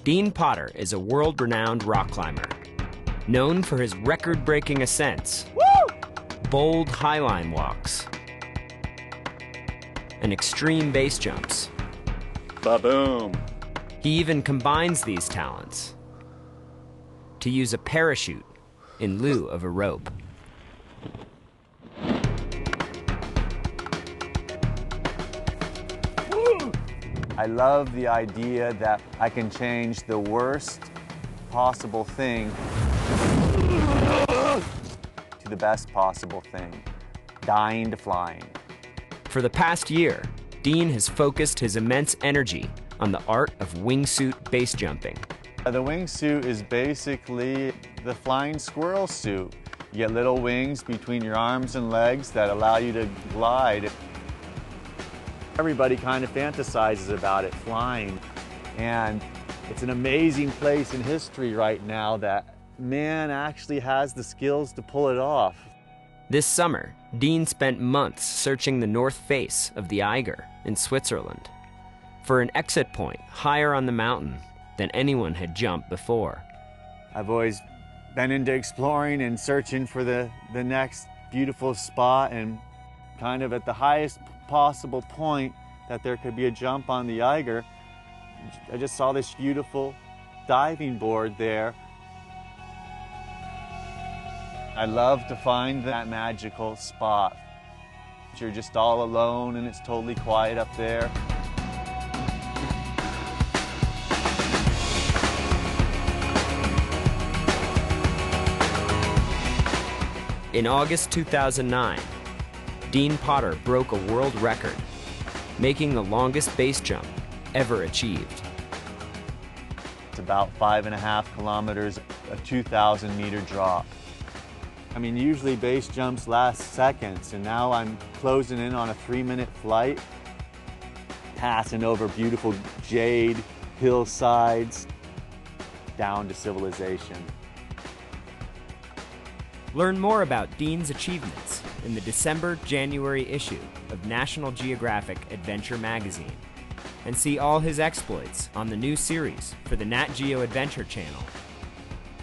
Dean Potter is a world-renowned rock climber, known for his record-breaking ascents, bold highline walks, and extreme base jumps. Ba-boom! He even combines these talents to use a parachute in lieu of a rope. I love the idea that I can change the worst possible thing to the best possible thing, dying to flying. For the past year, Dean has focused his immense energy on the art of wingsuit base jumping. The wingsuit is basically the flying squirrel suit. You get little wings between your arms and legs that allow you to glide. Everybody kind of fantasizes about it flying, and it's an amazing place in history right now that man actually has the skills to pull it off. This summer, Dean spent months searching the north face of the Eiger in Switzerland for an exit point higher on the mountain than anyone had jumped before. I've always been into exploring and searching for the next beautiful spot, and kind of at the highest possible point that there could be a jump on the Eiger, I just saw this beautiful diving board there. I love to find that magical spot. You're just all alone and it's totally quiet up there. In August 2009, Dean Potter broke a world record, making the longest base jump ever achieved. It's about 5.5 kilometers, a 2,000-meter drop. I mean, usually base jumps last seconds, and now I'm closing in on a 3-minute flight, passing over beautiful jade hillsides, down to civilization. Learn more about Dean's achievements in the December-January issue of National Geographic Adventure magazine, and see all his exploits on the new series for the Nat Geo Adventure channel,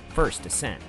First Ascent.